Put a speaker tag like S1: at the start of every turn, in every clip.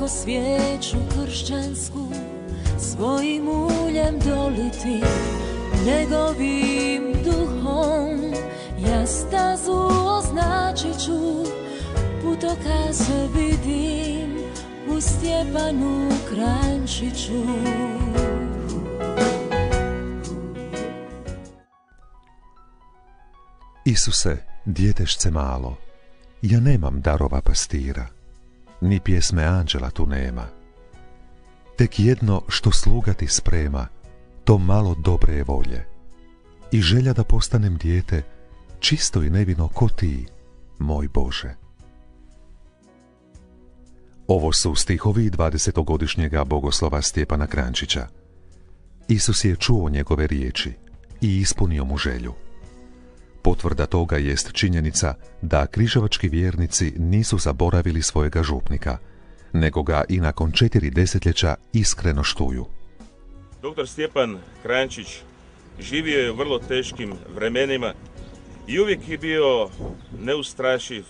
S1: Kako svijeću kršćansku svojim uljem doliti, njegovim duhom ja stazu označit ću, putokaze vidim u Stjepanu Kranjčiću.
S2: Isuse, djetešce malo, ja nemam darova pastira, ni pjesme anđela tu nema. Tek jedno što sluga ti sprema, to malo dobre volje. I želja da postanem dijete, čisto i nevino ko ti, moj Bože. Ovo su stihovi 20-godišnjega bogoslova Stjepana Kranjčića. Isus je čuo njegove riječi i ispunio mu želju. Potvrda toga jest činjenica da križevački vjernici nisu zaboravili svojega župnika, nego ga i nakon 4 desetljeća iskreno štuju.
S3: Dr. Stjepan Kranjčić živio je u vrlo teškim vremenima i uvijek je bio neustrašiv,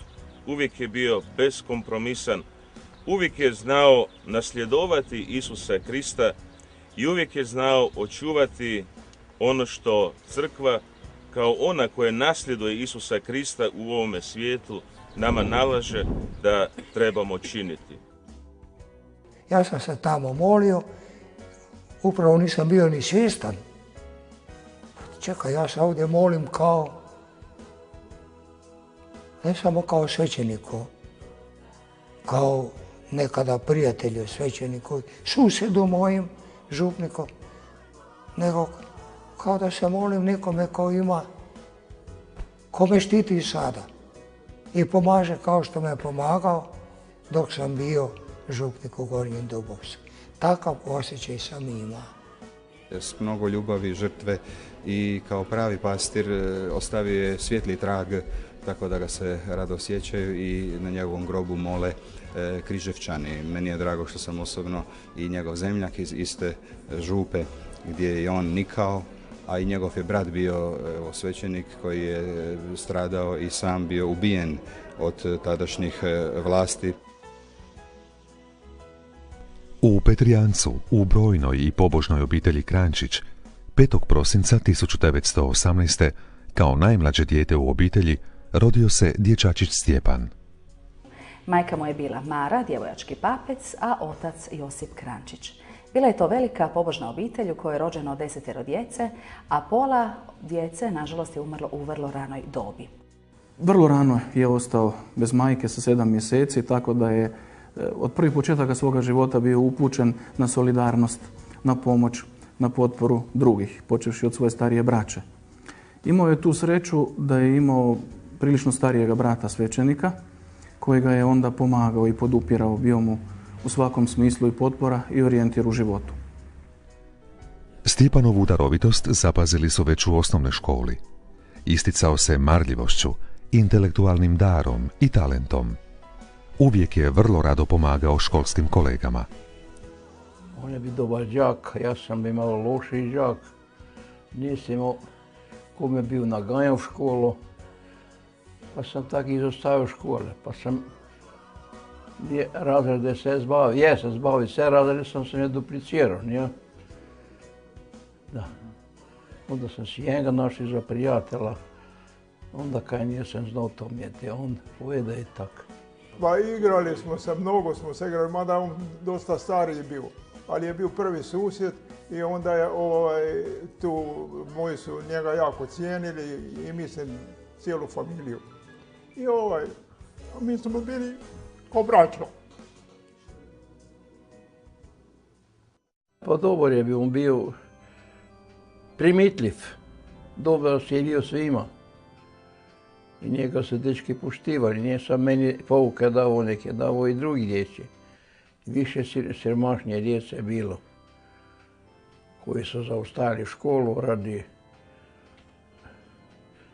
S3: uvijek je bio beskompromisan, uvijek je znao nasljedovati Isusa Krista i uvijek je znao očuvati ono što crkva kao ona koja nasljeduje Isusa Krista u ovome svijetu nama nalaže da trebamo činiti.
S4: Ja sam se tamo molio, upravo nisam bio ni svjestan. Čekaj, ja se ovdje molim kao, ne samo kao svećeniku, kao nekada prijatelju svećeniku, susjedu mojim, župnikom, nego kao da se molim nekome ko ima, ko me štiti sada i pomaže kao što me pomagao dok sam bio župnik u Gornjem Dubovcu. Takav osjećaj sam imao.
S5: S mnogo ljubavi, žrtve i kao pravi pastir ostavio je svijetli trag, tako da ga se rado sjećaju i na njegovom grobu mole Križevčani. Meni je drago što sam osobno i njegov zemljak iz iste župe gdje je on nikao, a i njegov je brat bio svećenik koji je stradao i sam bio ubijen od tadašnjih vlasti.
S2: U Petrijancu, u brojnoj i pobožnoj obitelji Kranjčić, 5. prosinca 1918. kao najmlađe dijete u obitelji rodio se dječačić Stjepan.
S6: Majka mu je bila Mara, djevojački papec, a otac Josip Kranjčić. Bila je to velika pobožna obitelj u kojoj je rođeno 10 djece, a pola djece, nažalost, je umrlo u vrlo ranoj dobi.
S7: Vrlo rano je ostao bez majke sa 7 mjeseci, tako da je od prvih početaka svoga života bio upućen na solidarnost, na pomoć, na potporu drugih, počevši od svoje starije braće. Imao je tu sreću da je imao prilično starijega brata svećenika, kojega je onda pomagao i podupirao, bio mu u svakom smislu i potpora i orijentir u životu.
S2: Stjepanovu darovitost zapazili su već u osnovnoj školi. Isticao se marljivošću, intelektualnim darom i talentom. Uvijek je vrlo rado pomagao školskim kolegama.
S8: On je bio dobar đak, ja sam bio malo lošiji đak. Nisam imao kome bio naganjao u školu, pa sam tako izostavio škole. Pa sam razrede se zbavio, jesam zbavio sve razrede, sam se ne duplicirao, nije? Da. Onda sam si njega našao za prijatelja, onda kaj nisam znao to mjeti, on povede i tako.
S9: Pa igrali smo se, mnogo smo se igrali, mada on dosta stariji bio, ali je bio prvi susjed i onda je tu moji su njega jako cijenili i mislim cijelu familiju. I mi smo bili ko braćo.
S8: Pa dobar je bio, on bio primitljiv, dobar je bio svima. I njega se dečki poštivali, nije sam meni pouke davo, nek je davo i drugi djeci. Više siromašnije djece je bilo, koji su zaostali školu radi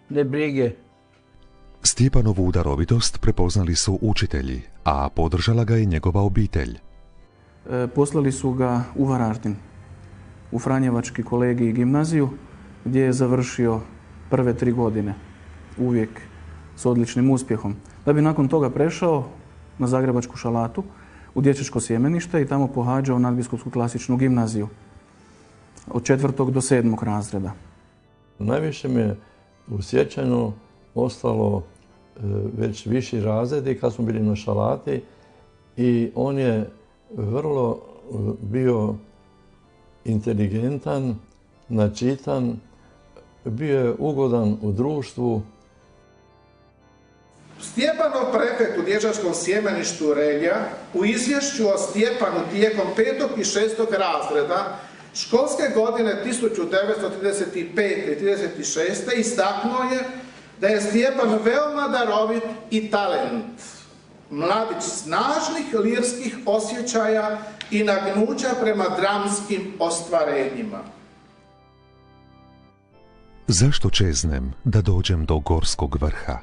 S8: nebrige.
S2: Stjepanovu darovitost prepoznali su učitelji, a podržala ga i njegova obitelj.
S7: Poslali su ga u Varaždin, u Franjevački kolegij i gimnaziju, gdje je završio prve 3 godine, uvijek s odličnim uspjehom. Da bi nakon toga prešao na Zagrebačku šalatu, u dječačko sjemenište i tamo pohađao nadbiskupsku klasičnu gimnaziju od 4. do 7. razreda.
S10: Najviše mi je u sjećanju ostalo već viši razredi kad smo bili na Šalati i on je vrlo bio inteligentan, načitan, bio je ugodan u društvu.
S11: Stjepanov prefekt u dječačkom sjemeništu Relja u izvješću o Stjepanu tijekom 5. i 6. razreda školske godine 1935. i 1936. istaknuo je da je Stjepan veoma darovit i talent. Mladić snažnih lirskih osjećaja i nagnuća prema dramskim ostvarenjima.
S2: Zašto čeznem da dođem do gorskog vrha,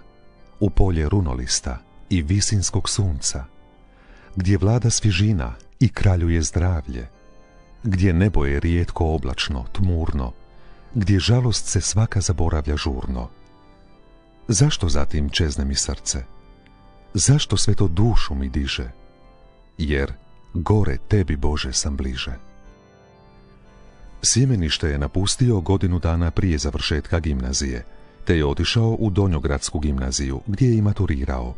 S2: u polje runolista i visinskog sunca, gdje vlada svježina i kraljuje zdravlje, gdje nebo je rijetko oblačno, tmurno, gdje žalost se svaka zaboravlja žurno? Zašto zatim čezne mi srce? Zašto sve to dušu mi diže? Jer gore tebi, Bože, sam bliže. Sjemenište je napustio godinu dana prije završetka gimnazije, te je otišao u Donjogradsku gimnaziju, gdje je i maturirao.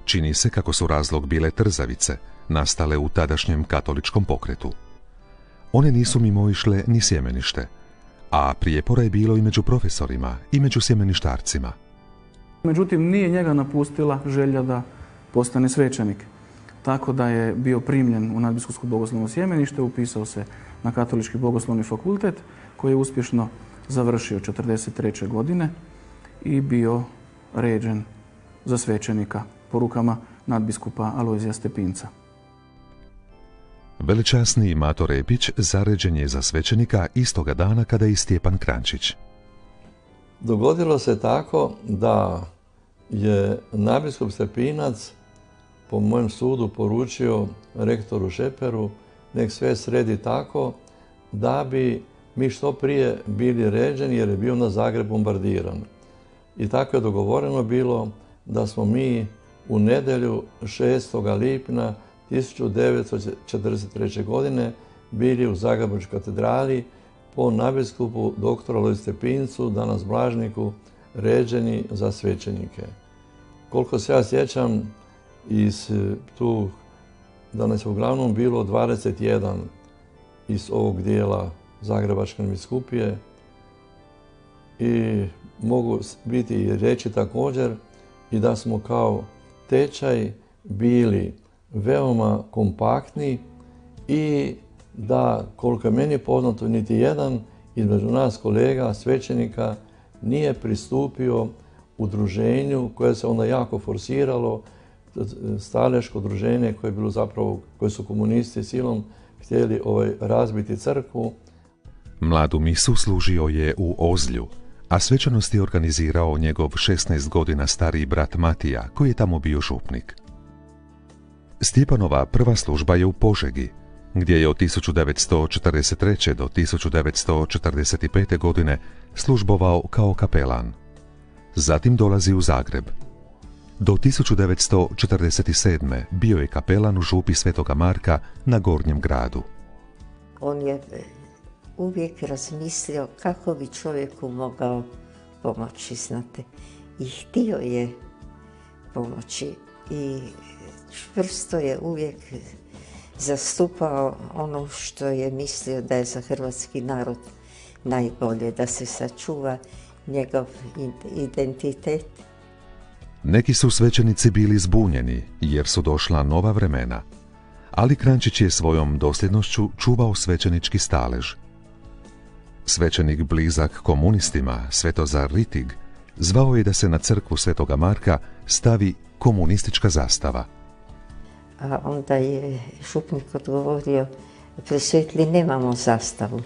S2: Čini se kako su razlog bile trzavice, nastale u tadašnjem katoličkom pokretu. One nisu mimoišle ni sjemenište, a prijepora je bilo i među profesorima i među sjemeništarcima.
S7: Međutim, nije njega napustila želja da postane svećenik. Tako da je bio primljen u nadbiskupsko bogoslovno sjemenište, upisao se na Katolički bogoslovni fakultet koji je uspješno završio 1943. godine i bio ređen za svećenika po rukama nadbiskupa Alojzija Stepinca.
S2: Veličasni Mato Repić zaređen je za svećenika istoga dana kada je i Stjepan Kranjčić.
S10: Dogodilo se tako da je nadbiskup Stepinac po mojem sudu poručio rektoru Šeperu nek sve sredi tako da bi mi što prije bili ređeni jer je bio na Zagreb bombardiran. I tako je dogovoreno bilo da smo mi u nedjelju 6. lipnja 1943. godine bili u Zagrebačkoj katedrali po nadbiskupu dr. Alojziju Stepincu, danas blažniku, ređeni za svećenike. Koliko se ja sjećam, tu danas je uglavnom bilo 21 iz ovog dijela Zagrebačke biskupije i mogu biti i reći također i da smo kao tečaj bili veoma kompaktni i da, koliko je meni poznato, niti jedan između nas kolega, svećenika, nije pristupio udruženju koje se onda jako forsiralo, staleško udruženje koje je bilo zapravo, koje su komunisti silom htjeli razbiti crkvu.
S2: Mladu misu služio je u Ozlju, a svečanost je organizirao njegov 16 godina stariji brat Matija, koji je tamo bio župnik. Stjepanova prva služba je u Požegi, gdje je od 1943. do 1945. godine službovao kao kapelan. Zatim dolazi u Zagreb. Do 1947. bio je kapelan u župi Svetoga Marka na Gornjem gradu.
S12: On je uvijek razmislio kako bi čovjeku mogao pomoći, znate. I htio je pomoći i čvrsto je uvijek zastupao ono što je mislio da je za hrvatski narod najbolje, da se sačuva njegov identitet.
S2: Neki su svećenici bili zbunjeni jer su došla nova vremena, ali Kranjčić je svojom dosljednošću čuvao svećenički stalež. Svećenik blizak komunistima, Svetozar Ritig, zvao je da se na crkvu Svetoga Marka stavi komunistička zastava.
S12: A onda je župnik odgovorio, presvetli, nemamo zastavu,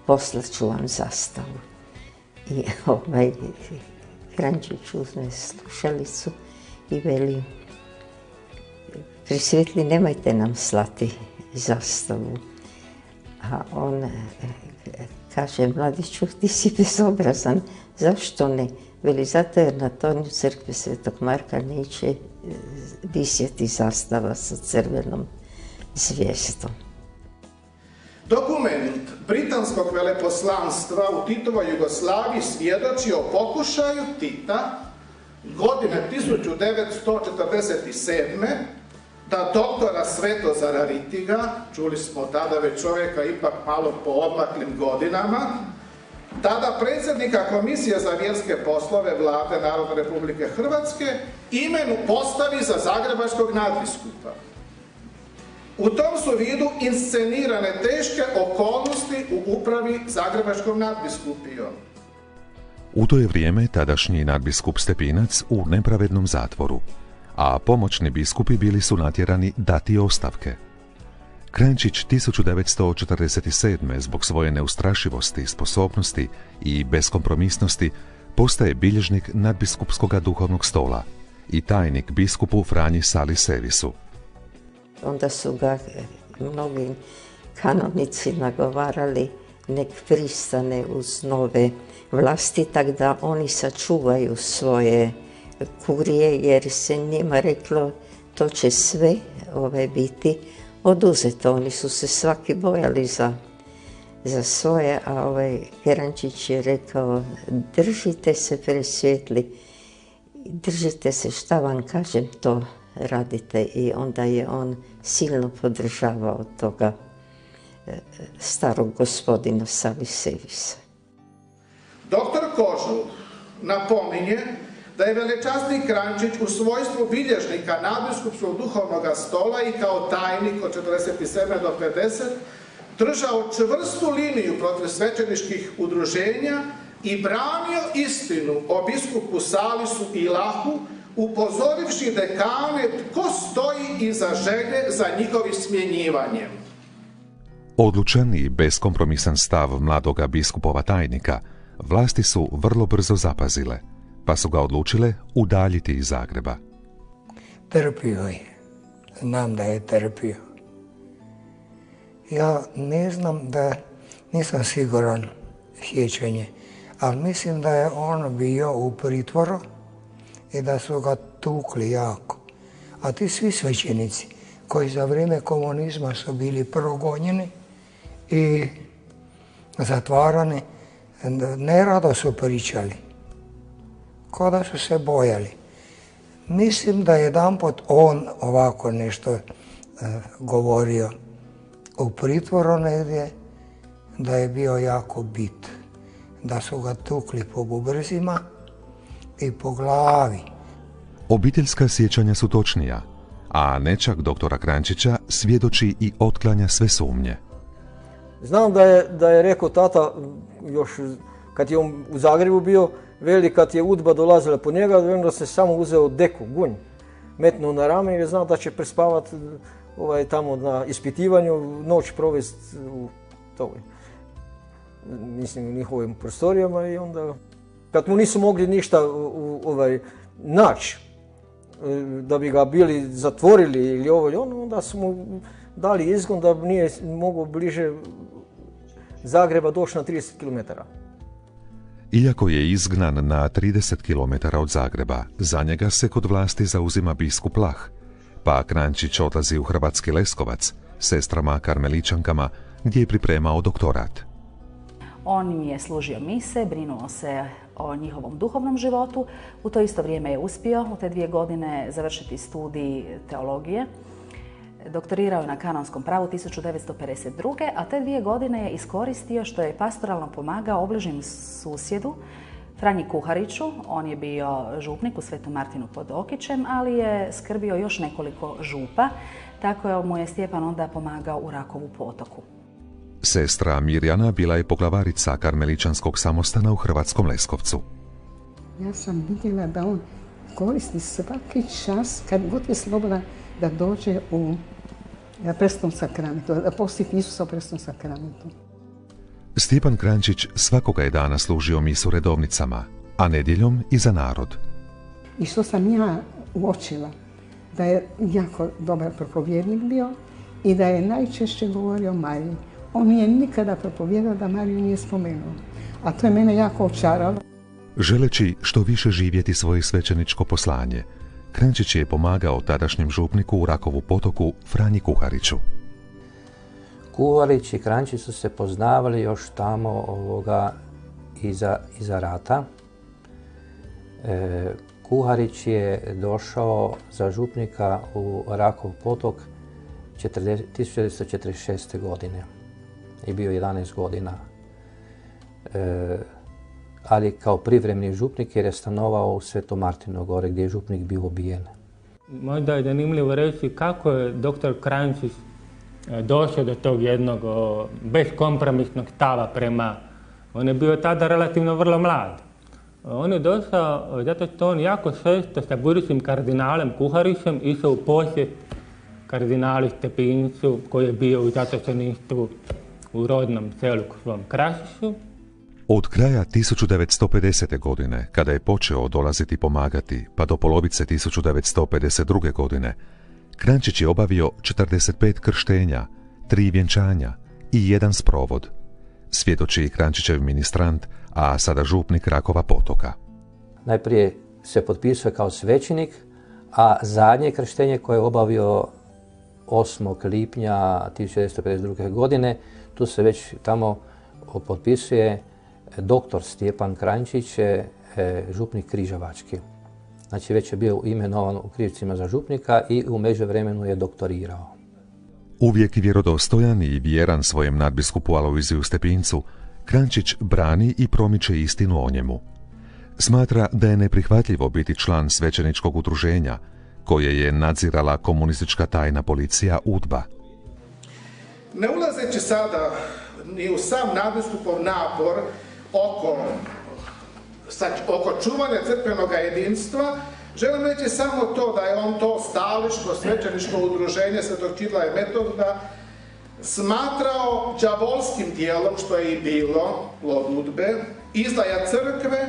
S12: poslaću vam zastavu. I Kranjčić uzme slušalicu i veli, presvetli, nemojte nam slati zastavu. A on kaže, mladiću, ti si bezobrazan, zašto ne? Veli, zato jer na tornju crkve Svetog Marka neće visjeti zastava sa crvenom zvijezdom.
S11: Dokument britanskog veleposlanstva u Titovoj Jugoslaviji svjedoči o pokušaju Tita godine 1947. da doktora Svetozara Ritiga, čuli smo tada već čovjeka ipak malo po odmaklim godinama, tada predsjednika Komisije za vjerske poslove Vlade Narodne Republike Hrvatske, imenu postavi za zagrebačkog nadbiskupa. U tom su vidu inscenirane teške okolnosti u upravi zagrebačkom nadbiskupijom.
S2: U to je vrijeme tadašnji nadbiskup Stepinac u nepravednom zatvoru, a pomoćni biskupi bili su natjerani dati ostavke. Kranjčić 1947. zbog svoje neustrašivosti, sposobnosti i beskompromisnosti postaje bilježnik nadbiskupskog duhovnog stola i tajnik biskupu Franji Sali Sevisu.
S12: Onda su ga mnogi kanonici nagovarali nek pristane uz nove vlasti, tako da oni sačuvaju svoje kurije, jer se njima reklo to će sve biti oduzeto. Oni su se svaki bojali za svoje, a Kranjčić je rekao držite se presvjetli, držite se šta vam kažem, to radite. I onda je on silno podržavao toga starog gospodina Sali Sevisa.
S11: Doktor Kožul napominje da je velečasni Kranjčić u svojstvu bilježnika nadbiskupskog duhovnog stola i kao tajnik od 47. do 50. držao čvrstu liniju protiv svećeničkih udruženja i branio istinu o biskupu Salisu i Lahu, upozorivši dekane tko stoji iza želje za njihovim smjenjivanjem.
S2: Odlučan i beskompromisan stav mladoga biskupova tajnika vlasti su vrlo brzo zapazile, pa su ga odlučile udaljiti iz Zagreba.
S4: Trpio je. Znam da je trpio. Ja ne znam nisam siguran sjećanje, ali mislim da je on bio u pritvoru i da su ga tukli jako. A ti svi svećenici koji za vrijeme komunizma su bili progonjeni i zatvarani, nerado su pričali, kao da su se bojali. Mislim da je jedanput on ovako nešto govorio u pritvoru negdje, da je bio jako bit, da su ga tukli po bubrzima i po glavi.
S2: Obiteljska sjećanja su točnija, a nečak doktora Kranjčića svjedoči i otklanja sve sumnje.
S13: Znam da je rekao tata, još kad je on u Zagrebu bio, veli kad je UDBA dolazila po njega, onda se samo uzeo deku, gunj, metnuo na rame jer je znao da će prespavati tamo na ispitivanju, noć provesti u njihovim prostorijama i onda kad mu nisu mogli ništa naći, da bi ga bili zatvorili ili ovo ili ono, onda su mu dali izgon da nije mogao bliže Zagreba doći na 30 km.
S2: Iako je izgnan na 30 km od Zagreba, za njega se kod vlasti zauzima biskup Lah, pa Kranjčić odlazi u Hrvatski Leskovac, sestrama karmeličankama, gdje je pripremao doktorat.
S6: On im je služio mise, brinuo se o njihovom duhovnom životu. U to isto vrijeme je uspio u te 2 godine završiti studij teologije. Doktorirao je na kanonskom pravu 1952. a te 2 godine je iskoristio što je pastoralno pomagao obližnjem susjedu Franji Kuhariću. On je bio župnik u Svetom Martinu pod Okićem, ali je skrbio još nekoliko župa, tako mu je Stjepan onda pomagao u Rakovu Potoku.
S2: Sestra Mirjana bila je poglavarica karmeličanskog samostana u Hrvatskom Leskovcu.
S14: Ja sam vidjela da on koristi svaki čas, kad god je slobodan, da dođe u prestnom sakramentu, da posjeti Isusa u prestnom sakramentu.
S2: Stjepan Kranjčić svakoga je dana služio misu redovnicama, a nedjeljom i za narod.
S14: I što sam ja uočila, da je jako dobar propovjednik bio i da je najčešće govorio o Mariji. On nije nikada propovijedao da Mariju nije spomenuo, a to je mene jako očaralo.
S2: Želeći što više živjeti svoje svećeničko poslanje, Kranjčić je pomagao tadašnjem župniku u Rakovu Potoku Franji Kuhariću.
S15: Kuharić i Kranjčić su se poznavali još tamo iza rata. Kuharić je došao za župnika u Rakov Potok 1946. godine i bio 11 godina. Ali kao privremeni župnik jer je stanovao u Svetom Martinu gore gdje je župnik bio ubijen.
S16: Možda je zanimljivo reći kako je dr. Kranjčić došao do tog jednog beskompromisnog stava prema... On je bio tada relativno vrlo mlad. On je došao zato što on jako često sa budućim kardinalem Kuharićem išao u posjet kardinalu Stepincu koji je bio u zatočeništvu u rodnom selu svom Krašišu.
S2: Od kraja 1950. godine, kada je počeo dolaziti pomagati, pa do polovice 1952. godine, Kranjčić je obavio 45 krštenja, 3 vjenčanja i 1 sprovod. Svjedoči i Kranjčićev ministrant, a sada župnik Rakova Potoka.
S15: Najprije se potpisao kao svećenik, a zadnje krštenje koje je obavio 8. lipnja 1952. godine, tu se već tamo potpisuje doktor Stjepan Kranjčić, župnik Križevački. Znači već je bio imenovan u Križevcima za župnika i u međuvremenu je doktorirao.
S2: Uvijek vjerodostojan i vjeran svojem nadbiskupu Alojziju Stepincu, Kranjčić brani i promiče istinu o njemu. Smatra da je neprihvatljivo biti član svećeničkog udruženja, koje je nadzirala komunistička tajna policija UDBA.
S11: Ne ulazeći sada ni u sam nadbiskupov napor oko čuvanja crkvenog jedinstva, želim reći samo to da je on to stališko svećeničko udruženje Svetog Čirila i Metoda smatrao đavolskim dijelom, što je i bilo plod UDBE, izdaja crkve,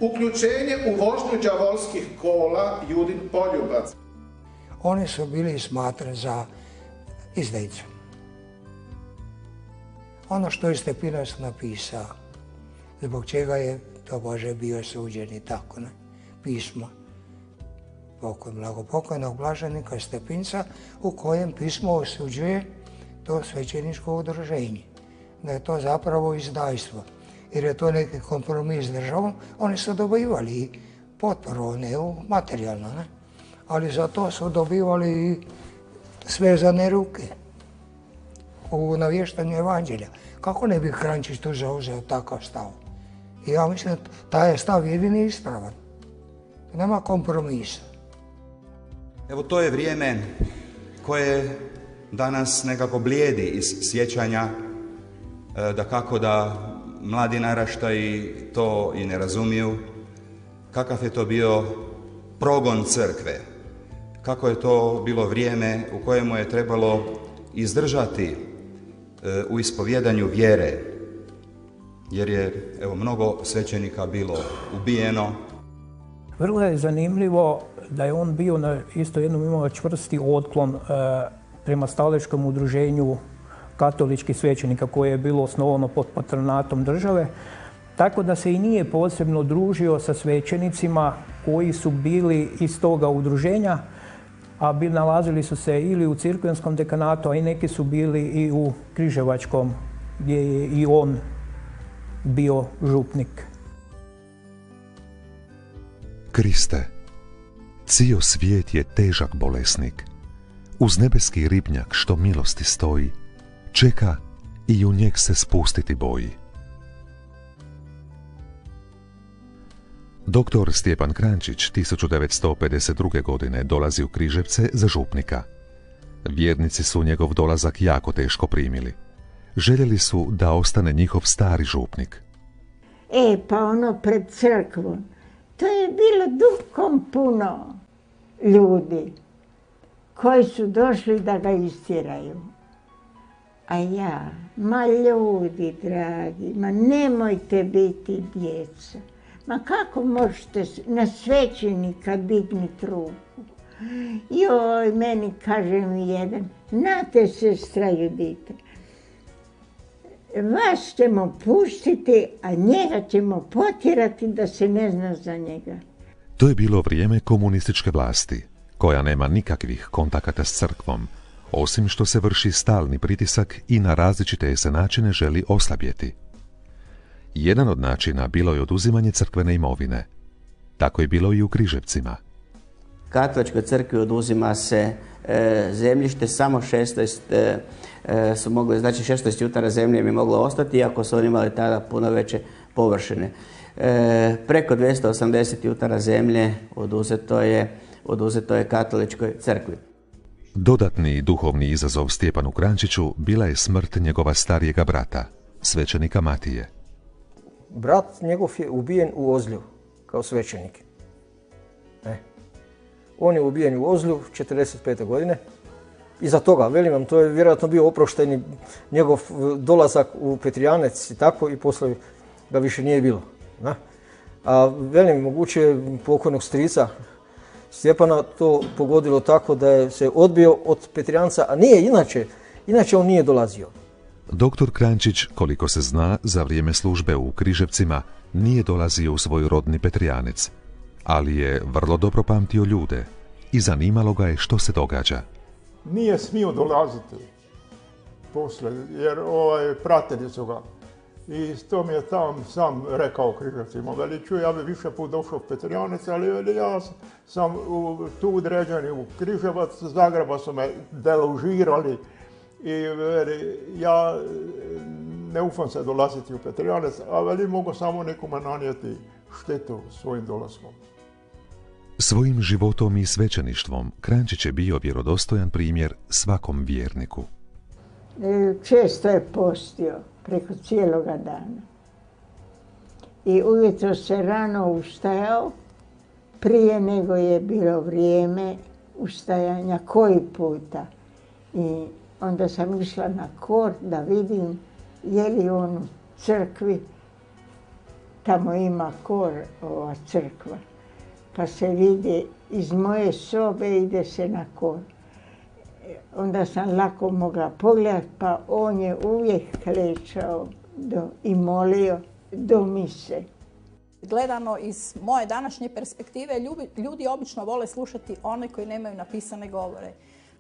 S11: uključenje u vožnju đavolskih kola Judin poljubac.
S4: Oni su bili smatrani za izdajicu. Ono što je Stepinac napisao, zbog čega je to Bože bio suđen i tako, ne? Pismo blagopokojnog blaženika Stepinca, u kojem pismo osuđuje to svećeničko udruženje. Da je to zapravo izdajstvo. Jer je to neki kompromis s državom, oni su dobivali potporu, ne materijalno, ne? Ali za to su dobivali i svezane ruke u navještanju evanđelja. Kako ne bi Kranjčić tu zauzeo takav stav? I ja mislim da taj je stav jedini ispravan. Nema kompromisa.
S5: Evo to je vrijeme koje danas nekako blijedi iz sjećanja, da mladi naraštaji to i ne razumiju, kakav je to bio progon crkve, kako je to bilo vrijeme u kojemu je trebalo izdržati u ispovjedanju vjere, jer je mnogo svećenika bilo ubijeno.
S17: Vrlo je zanimljivo da je on bio isto jednom imao čvrsti otklon prema stališkom udruženju katoličkih svećenika koje je bilo osnovano pod patronatom države, tako da se i nije posebno družio sa svećenicima koji su bili iz toga udruženja, a nalazili su se ili u crkvenskom dekanatu, a i neki su bili i u Križevačkom, gdje je i on bio župnik.
S2: Kriste, cijel svijet je težak bolesnik. Uz nebeski ribnjak što milosti stoji, čeka i u njeg se spustiti boji. Doktor Stjepan Kranjčić 1952. godine dolazi u Križevce za župnika. Vjernici su njegov dolazak jako teško primili. Željeli su da ostane njihov stari župnik.
S18: Pa ono pred crkvom, to je bilo duhom puno ljudi koji su došli da ga istjeraju. A ja, ma ljudi dragi, ma nemojte biti djeca. Ma kako možete na svećenika dignuti ruku? Joj, meni kaže mi jedan, znate sestra Judita, vas ćemo pustiti, a njega ćemo potjerati da se ne zna za njega.
S2: To je bilo vrijeme komunističke vlasti, koja nema nikakvih kontakata s crkvom, osim što se vrši stalni pritisak i na različite se načine želi oslabjeti. Jedan od načina bilo je oduzimanje crkvene imovine. Tako je bilo i u Križevcima.
S19: Katoličkoj crkvi oduzima se zemljište, samo 16 su mogli, znači 16 jutara zemlje bi moglo ostati, iako su oni imali tada puno veće površine. Preko 280 jutara zemlje oduzeto je Katoličkoj crkvi.
S2: Dodatni duhovni izazov Stjepanu Kranjčiću bila je smrt njegova starijega brata, svećenika Matije.
S13: Brat njegov je ubijen u Ozlju kao svećenik. On je ubijen u Ozlju 45. godine. Iza toga, velim vam, to je vjerojatno bio oprošteni njegov dolazak u Petrijanec i tako, i poslije ga više nije bilo. A velim, moguće je pokojnog strica Stjepana to pogodilo tako da je se odbio od Petrijanca, a nije inače on nije dolazio.
S2: Doktor Kranjčić, koliko se zna, za vrijeme službe u Križevcima nije dolazio u svoj rodni Petrijanec, ali je vrlo dobro pamtio ljude i zanimalo ga je što se događa.
S9: Nije smio dolaziti poslije, jer pratili su ga. I to mi je tam sam rekao Križevcima, veli čuj, ja bi više put došao u Petrijanec, ali ja sam tu određen u Križevac, Zagreba su me deložirali i veli, ja ne ufam se dolaziti u Petrijanec, a veli mogu samo nekome nanijeti štetu svojim dolaskom.
S2: Svojim životom i svećeništvom Kranjčić je bio vjerodostojan primjer svakom vjerniku.
S18: Često je postio preko cijeloga dana. I ujutro se rano ustajao, prije nego je bilo vrijeme ustajanja koji puta. I onda sam išla na kor da vidim je li on u crkvi, tamo ima kor, ova crkva. Pa se vidi, iz moje sobe ide se na kor. Onda sam lako mogla pogledati, pa on je uvijek klečao i molio do mise.
S20: Gledano iz moje današnje perspektive, ljudi obično vole slušati one koji nemaju napisane govore.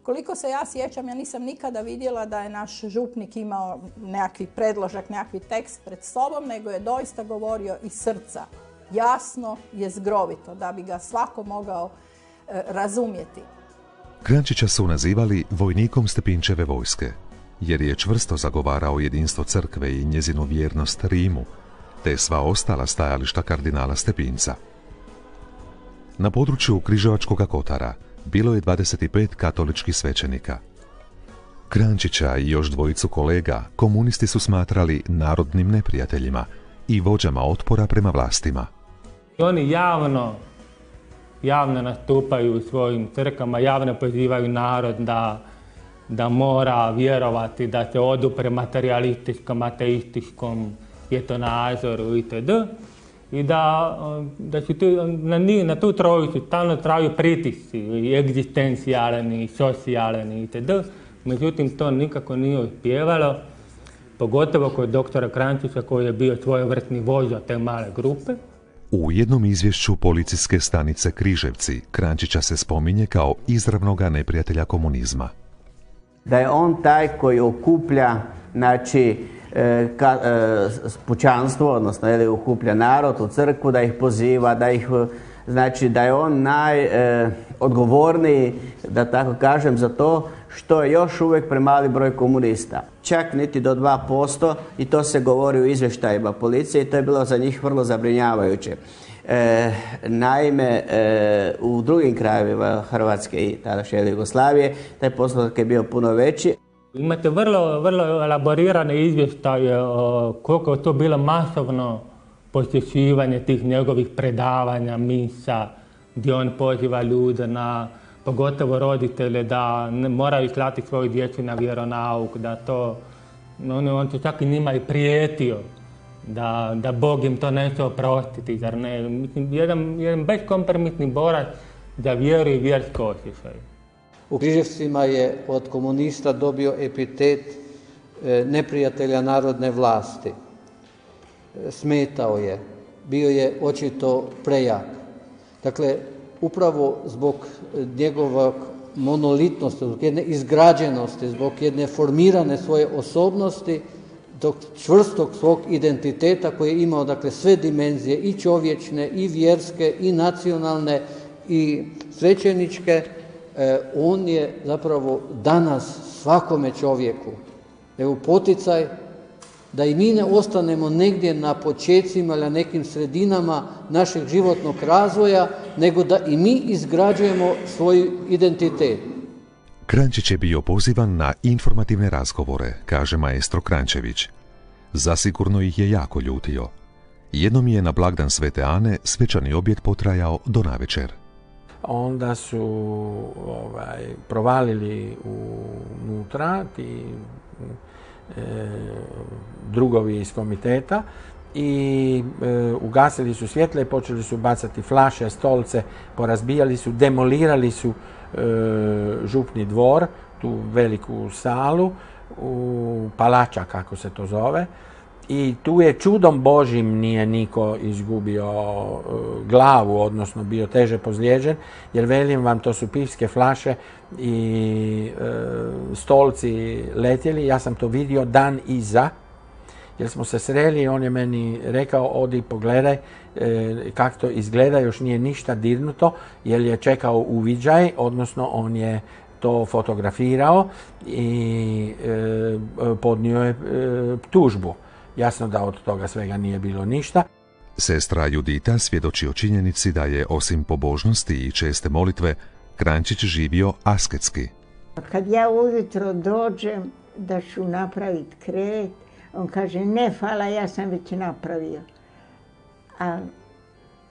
S20: Koliko se ja sjećam, ja nisam nikada vidjela da je naš župnik imao nekakvi predložak, nekakvi tekst pred sobom, nego je doista govorio iz srca. Jasno, jezgrovito, da bi ga svako mogao razumjeti.
S2: Kranjčića su nazivali vojnikom Stepinčeve vojske, jer je čvrsto zagovarao jedinstvo crkve i njezinu vjernost Rimu, te sva ostala stajališta kardinala Stepinca. Na području Križevačkog Kotara bilo je 25 katoličkih svećenika. Kranjčića i još dvojicu kolega komunisti su smatrali narodnim neprijateljima i vođama otpora prema vlastima.
S16: Oni javno nastupaju u svojim crkvama, javno pozivaju narod da mora vjerovati, da se odupre materialističkom, ateističkom svjetonazoru itd. I da su na tu trojicu stalno traju pritisci, i egzistencijalni, i socijalni itd. Međutim, to nikako nije uspjevalo, pogotovo kod doktora Kranjčića koji je bio svojevrsni vođa te male grupe.
S2: U jednom izvješću policijske stanice Križevci Kranjčića se spominje kao izravnoga neprijatelja komunizma.
S19: Da je on taj koji okuplja, znači, pučanstvo, odnosno okuplja narod u crkvu, da ih poziva, znači da je on najodgovorniji, da tako kažem, za to što je još uvijek premali broj komunista. Čak niti do 2%, i to se govori u izvještajima policije, i to je bilo za njih vrlo zabrinjavajuće. Naime, u drugim krajevima Hrvatske i tadašnje Jugoslavije taj postotak je bio puno veći.
S16: Imate vrlo elaborirane izvještaje koliko je to bilo masovno posjećivanje tih njegovih predavanja, misa, gdje on poziva ljude pogotovo roditelje, da moraju slati svoju djecu na vjeronauk, da to, on se čak i njima i prijetio, da Bog im to neće oprostiti, zar ne? Mislim, jedan beskompromisni borac za vjeru i vjersko osjećaj.
S21: U Križevcima je od komunista dobio epitet neprijatelja narodne vlasti. Smetao je, bio je očito prejak. Dakle, upravo zbog njegovog monolitnosti, zbog jedne izgrađenosti, zbog jedne formirane svoje osobnosti, tog čvrstog svog identiteta koji je imao, dakle, sve dimenzije, i čovječne, i vjerske, i nacionalne, i svećeničke, on je zapravo danas svakome čovjeku evo poticaj da i mi ne ostanemo negdje na počecima ili na nekim sredinama našeg životnog razvoja, nego da i mi izgrađujemo svoj identitet.
S2: Kranjčić je bio pozivan na informativne razgovore, kaže maestro Kranjčević. Zasigurno ih je jako ljutio. Jednom je na blagdan Svete Ane svečani objed potrajao do navečer.
S22: Onda su provalili unutra ti drugovi iz komiteta i ugasili su svjetla i počeli su bacati flaše, stolce, porazbijali su, demolirali su župni dvor, tu veliku salu, u palača kako se to zove. I tu je čudom Božim nije niko izgubio glavu, odnosno bio teže pozlijeđen, jer velim vam, to su pivske flaše i stolci letjeli. Ja sam to vidio dan iza, jer smo se sreli i on je meni rekao, odi pogledaj kako to izgleda, još nije ništa dirnuto, jer je čekao uviđaj, odnosno on je to fotografirao i podnio je tužbu. Jasno da od toga svega nije bilo ništa.
S2: Sestra Judita svjedoči o činjenici da je, osim pobožnosti i česte molitve, Kranjčić živio asketski.
S18: Kad ja ujutro dođem da ću napraviti krevet, on kaže, ne, hvala, ja sam već napravio. A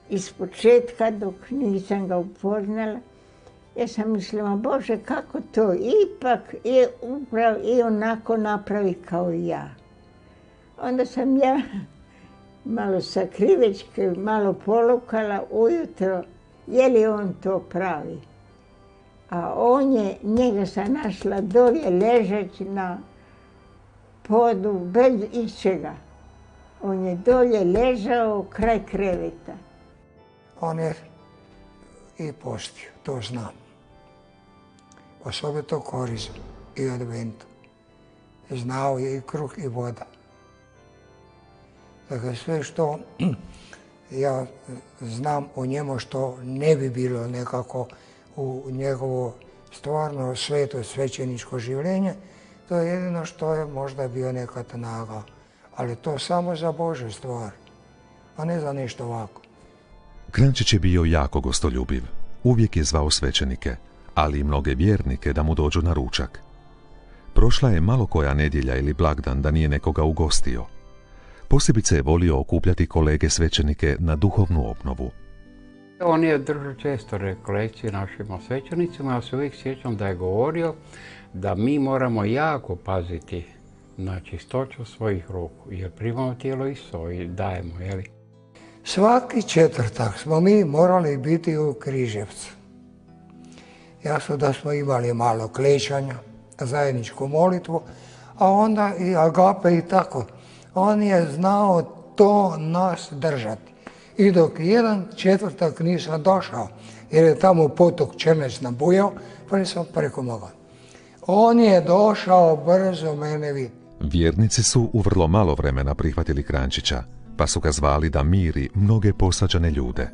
S18: iz početka, dok nisam ga upoznala, ja sam mislila, Bože, kako to ipak i onako napravi kao ja. Onda sam ja malo sakrivečke, malo polukala ujutro, je li on to pravi. A njega sam našla dolje ležeći na podu bez ičega. On je dolje ležao kraj kreveta.
S4: On je i postio, to znam. Osobito korizmu i adventu. Znao je i kruh i voda. Dakle, sve što ja znam o njemu što ne bi bilo nekako u njegovo stvarno sveto svećeničko življenje, to je jedino što je možda bio nekad nagao. Ali to samo za Božju stvar, a ne za nešto ovako.
S2: Kranjčić je bio jako gostoljubiv. Uvijek je zvao svećenike, ali i mnoge vjernike da mu dođu na ručak. Prošla je malo koja nedjelja ili blagdan da nije nekoga ugostio. Posebice je volio okupljati kolege svećenike na duhovnu obnovu.
S23: On je držao često rekolekcije našim svećenicima, ja se uvijek sjećam da je govorio da mi moramo jako paziti na čistoću svojih ruku, jer primamo tijelo Isusovo i dajemo, jeli?
S4: Svaki četvrtak smo mi morali biti u Križevcu. Jasno da smo imali malo klečanja, zajedničku molitvu, a onda i agape i tako. On je znao to nas držati. I dok jedan četvrtak nisam došao, jer je tamo potok Černec nabujao, pa nisam preko mogao. On je došao brzo mene vidjeti.
S2: Vjernici su u vrlo malo vremena prihvatili Kranjčića, pa su ga zvali da miri mnoge posađene ljude.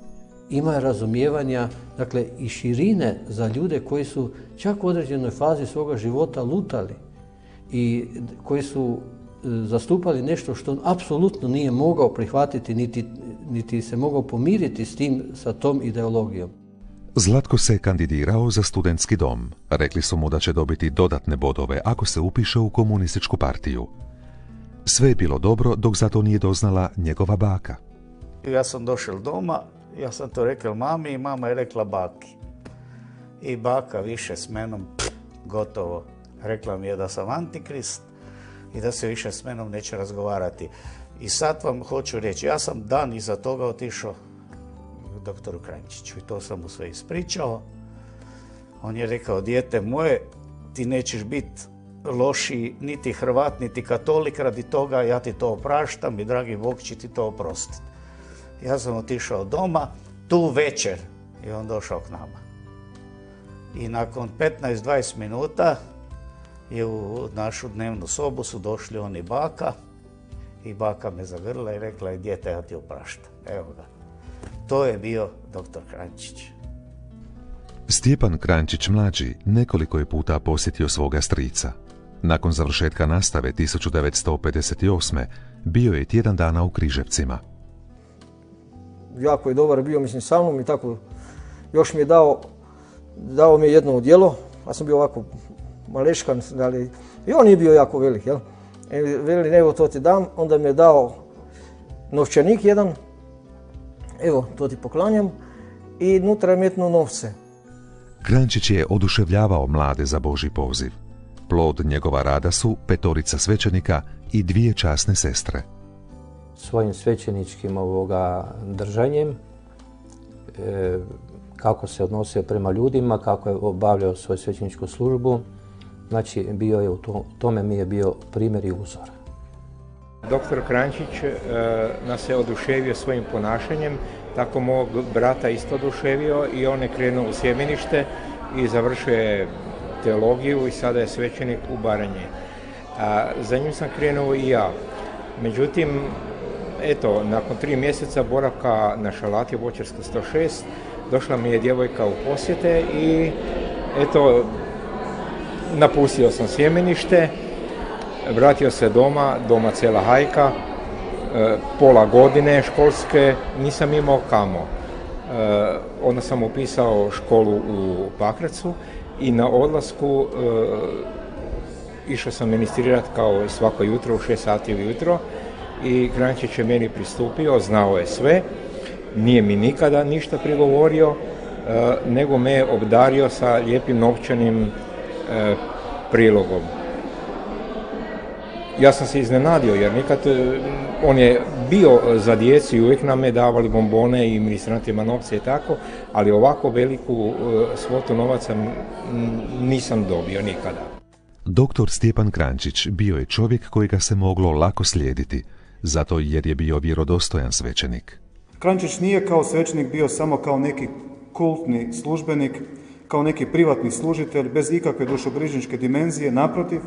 S21: Ima razumijevanja, dakle, i širine za ljude koji su čak u određenoj fazi svoga života lutali i koji su zastupali nešto što on apsolutno nije mogao prihvatiti, niti se mogao pomiriti sa tom ideologijom.
S2: Zlatko se kandidirao za studentski dom. Rekli su mu da će dobiti dodatne bodove ako se upiše u komunističku partiju. Sve je bilo dobro dok za to nije doznala njegova baka.
S24: Ja sam došao doma, ja sam to rekao mami i mama je rekla baki. I baka više s menom, gotovo. Rekla mi je da sam antikrist i da se više s menom neće razgovarati. I sad vam hoću reći, ja sam dan iza toga otišao doktoru Kranjčiću i to sam mu sve ispričao. On je rekao, dijete moje, ti nećeš biti lošiji niti Hrvat, niti katolik, radi toga ja ti to opraštam i dragi Bog će ti to oprostiti. Ja sam otišao doma, tu večer je on došao k nama. I nakon 15-20 minuta je u našu dnevnu sobu su došli on i baka. I baka me zagrla i rekla je, dijete, ja ti opraštam. Evo ga. To je bio dr. Kranjčić.
S2: Stjepan Kranjčić mlađi nekoliko je puta posjetio svoga strica. Nakon završetka nastave 1958. bio je tjedan dana u Križevcima.
S13: Jako je dobar bio, mislim, sa mnom i tako. Još mi je dao mi je jedno odjelo, ja sam bio ovako maleškan, ali i on je bio jako velik, jel? Veli, evo to ti dam, onda mi je dao novčanik jedan, evo to ti poklanjam i nutra je metnuo novce.
S2: Kranjčić je oduševljavao mlade za Božji poziv. Plod njegova rada su 5 svećenika i 2 časne sestre.
S15: Svojim svećeničkim držanjem, kako se odnosio prema ljudima, kako je obavljao svoju svećeničku službu, znači bio je u tome mi je bio primjer i uzor.
S1: Doktor Kranjčić nas je oduševio svojim ponašanjem, tako mog brata isto oduševio i on je krenuo u sjemenište i završio je teologiju i sada je svećenik u Baranji. Za njim sam krenuo i ja. Međutim, eto, nakon 3 mjeseca boravka na Šalati, Voćarska 106, došla mi je djevojka u posjete i eto, napustio sam sjemenište, vratio se doma cijela hajka, pola godine školske nisam imao kamo. Onda sam upisao školu u Pakracu i na odlasku išao sam ministrirati kao svako jutro u 6 sati ujutro i Kranjčić je meni pristupio, znao je sve, nije mi nikada ništa prigovorio, nego me je obdario sa lijepim novčanim prilogom. Ja sam se iznenadio jer nikad, on je bio za djecu i uvijek nam je davali bombone i ministrantima novce i tako, ali ovako veliku svotu novaca nisam dobio nikada.
S2: Doktor Stjepan Kranjčić bio je čovjek kojega se moglo lako slijediti, zato jer je bio vjerodostojan svećenik.
S3: Kranjčić nije kao svećenik bio samo kao neki kultni službenik, kao neki privatni služitelj bez ikakve dušobrižničke dimenzije, naprotiv,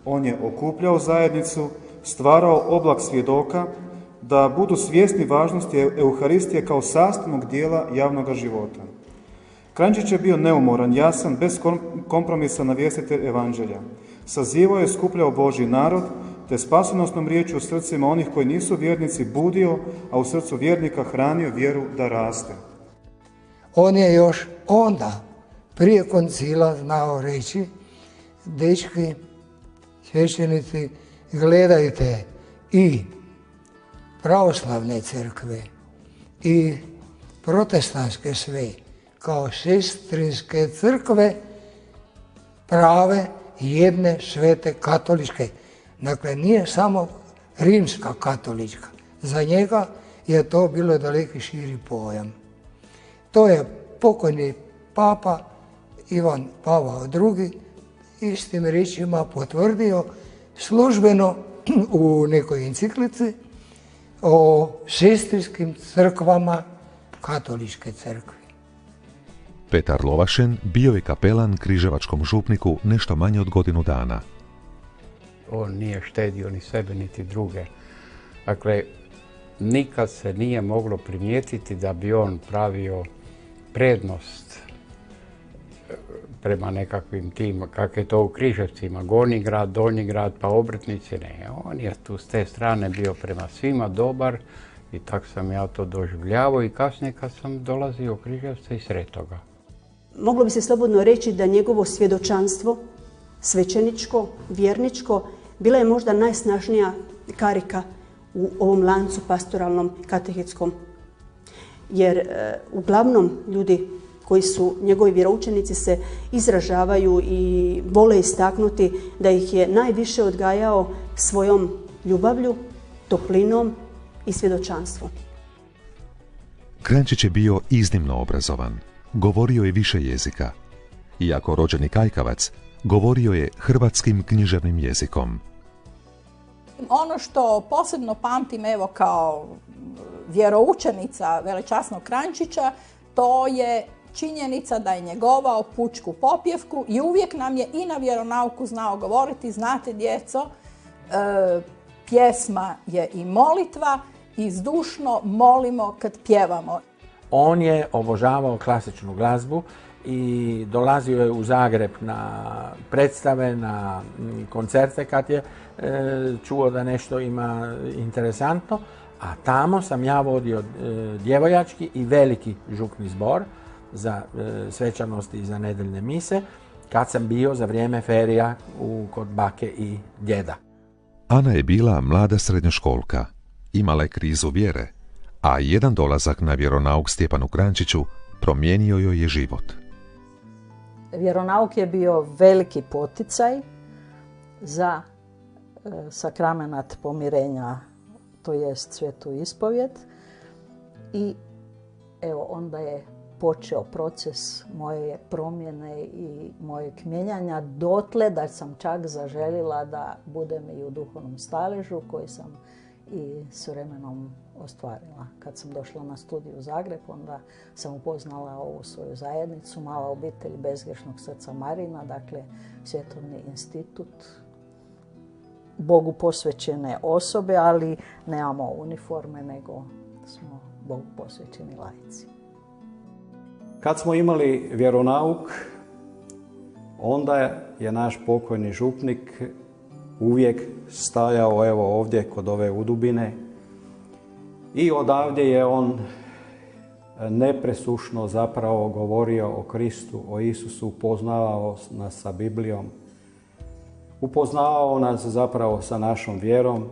S3: on je okupljao zajednicu, stvarao oblak svjedoka da budu svjesni važnosti Euharistije kao sastavnog dijela javnog života. Kranjčić je bio neumoran, jasan, bez kompromisa navjestitelj evanđelja. Sazivao je, skupljao Božji narod, te spasonosnom riječju u srcima onih koji nisu vjernici budio, a u srcu vjernika hranio vjeru da raste.
S4: On je još onda, prije koncila, znao reći, dečki, svećenici, gledajte i pravoslavne crkve i protestantske sve, kao sestrinske crkve prave jedne svete katoličke. Dakle, nije samo rimska katolička. Za njega je to bilo daleki širi pojam. To je pokojni papa Ivan Pavao II. Istim riječima potvrdio službeno u nekoj enciklici o sestrinskim crkvama katoličke crkve.
S2: Petar Lovašen bio je kapelan križevačkom župniku nešto manje od godinu dana.
S23: On nije štedio ni sebe, niti druge. Dakle, nikad se nije moglo primijetiti da bi on pravio prednost prema nekakvim tim, kako je to u Križevcima, Gornji grad, Donji grad, pa obrtnici, ne. On je tu s te strane bio prema svima dobar i tako sam ja to doživljavao i kasnije kad sam dolazio u Križevce i sretao ga.
S7: Moglo bi se slobodno reći da njegovo svjedočanstvo, svećeničko, vjerničko, bila je možda najsnažnija karika u ovom lancu pastoralnom, katehetskom. Jer uglavnom ljudi koji su njegovi vjeroučenici se izražavaju i vole istaknuti da ih je najviše odgajao svojom ljubavlju, toplinom i svjedočanstvom.
S2: Kranjčić je bio iznimno obrazovan. Govorio je više jezika. Iako rođeni kajkavac, Govorio je hrvatskim književnim jezikom.
S20: Ono što posebno pamtim, evo, kao vjeroučenica velečasnog Kranjčića, to je činjenica da je njegovao pučku popjevku i uvijek nam je i na vjeronauku znao govoriti: znate, djeco, pjesma je i molitva i zdušno molimo kad pjevamo.
S22: On je obožavao klasičnu glazbu i dolazio je u Zagreb na predstave, na koncerte kad je čuo da nešto ima interesantno, a tamo sam ja vodio djevojački i veliki župni zbor za svečanosti i za nedeljne mise kad sam bio za vrijeme ferija kod bake i djeda.
S2: Ana je bila mlada srednjoškolka, imala je krizu vjere, a jedan dolazak na vjeronauk Stjepanu Kranjčiću promijenio joj je život.
S6: Vjeronauk je bio veliki poticaj za sakramenat pomirenja, to jest svetu ispovjed, i evo onda je počeo proces moje promjene i mojeg mijenjanja dotle da sam čak zaželjela da budem i u duhovnom staležu koji sam i s vremenom ostvarila. Kad sam došla na studij u Zagreb, onda sam upoznala ovu svoju zajednicu, Mala obitelj Bezgrešnog srca Marina, dakle svjetovni institut, Bogu posvećene osobe, ali nemamo uniforme, nego smo Bogu posvećeni laici.
S8: Kad smo imali vjeronauk, onda je naš pokojni župnik uvijek stajao evo ovdje kod ove udubine i odavdje je on nepresušno zapravo govorio o Kristu, o Isusu, upoznavao nas sa Biblijom, upoznavao nas zapravo sa našom vjerom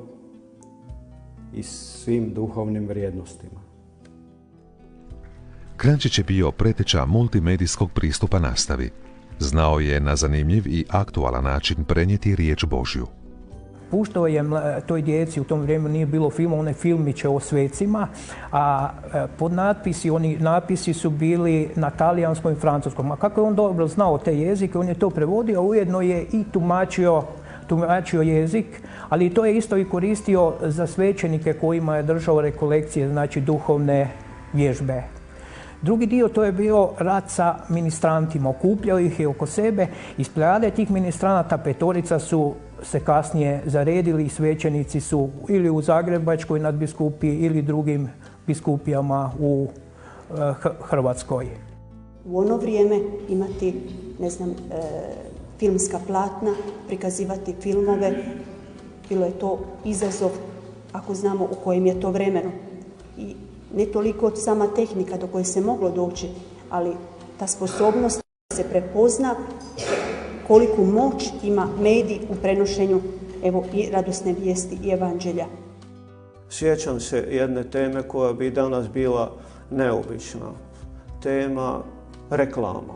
S8: i svim duhovnim vrijednostima.
S2: Kranjčić je bio preteča multimedijskog pristupa nastavi. Znao je na zanimljiv i aktualan način prenijeti riječ Božju.
S17: Puštao je toj djeci, u tom vremenu nije bilo filma, one filmiće o svecima, a podnatpisi, oni napisi su bili na talijanskom i francuskom. A kako je on dobro znao te jezike, on je to prevodio, a ujedno je i tumačio jezik, ali to je isto i koristio za svećenike kojima je držao rekolekcije, znači duhovne vježbe. Drugi dio to je bio rad sa ministrantima, okupljao ih je oko sebe. Iz plejade tih ministranata 5 su se kasnije zaredili i svećenici su ili u Zagrebačkoj nadbiskupiji ili drugim biskupijama u Hrvatskoj.
S7: U ono vrijeme imati, ne znam, filmska platna, prikazivati filmove, bilo je to izazov, ako znamo u kojem je to vremenu. I ne toliko sama tehnika do koje se moglo doći, ali ta sposobnost da se prepozna koliku moć ima medij u prenošenju, evo, i radosne vijesti i evanđelja.
S10: Sjećam se jedne teme koja bi danas bila neobična. Tema reklama.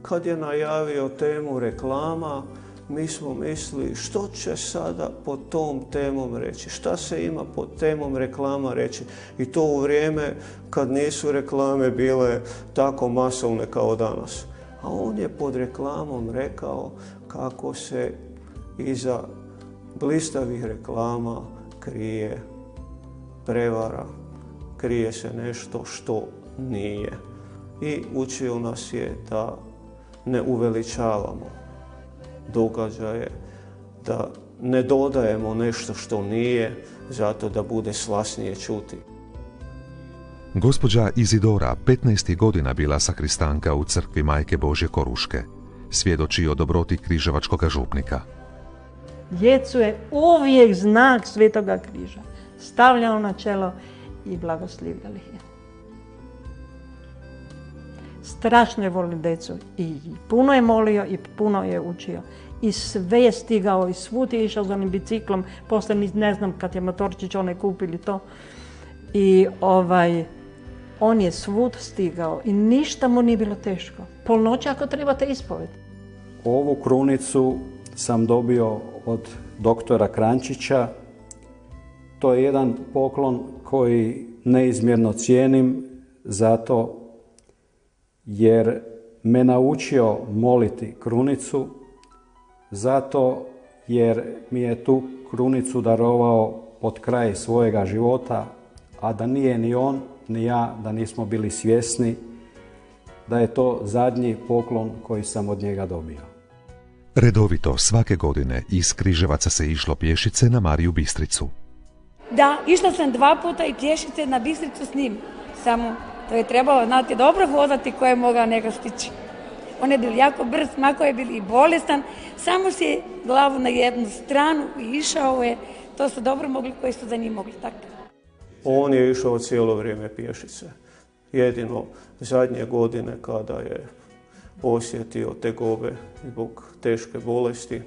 S10: Kad je najavio temu reklama, mi smo mislili što će sada pod tom temom reći, šta se ima pod temom reklama reći. I to u vrijeme kad nisu reklame bile tako masovne kao danas. A on je pod reklamom rekao kako se iza blistavih reklama krije prevara, krije se nešto što nije. I učio nas je da ne uveličavamo događaje, da ne dodajemo nešto što nije, zato da bude slasnije čuti.
S2: Gospođa Izidora 15 godina bila sakristanka u crkvi Majke Božje Koruške. Svjedoči o dobroti križevačkoga župnika.
S12: Djecu je uvijek znak Svetoga križa stavljao na čelo i blagoslivljali ih je. Strašno je volio djecu i puno je molio i puno je učio. I sve je stigao i svud je išao za onim biciklom, poslije ne znam kad je motorčić one kupili to. I on je svud stigao i ništa mu nije bilo teško. Polnoći ako trebate ispoved.
S8: Ovu krunicu sam dobio od doktora Kranjčića. To je jedan poklon koji neizmjerno cijenim zato jer me naučio moliti krunicu zato jer mi je tu krunicu darovao pod kraj svojega života, a da nije ni on, ni ja, da nismo bili svjesni da je to zadnji poklon koji sam od njega dobio.
S2: Redovito svake godine iz Križevaca se išlo pješice na Mariju Bistricu.
S5: Da, išla sam 2 puta i pješice na Bistricu s njim. Samo to je trebalo znati dobro hodati ko je mogao njega stići. On je bil jako brz, mako je bil i bolestan, samo si je glavu na jednu stranu i išao je. To su dobro mogli koji su za njim mogli tako.
S10: On je išao cijelo vrijeme pješice. Jedino zadnje godine kada je osjetio tegobe zbog teške bolesti,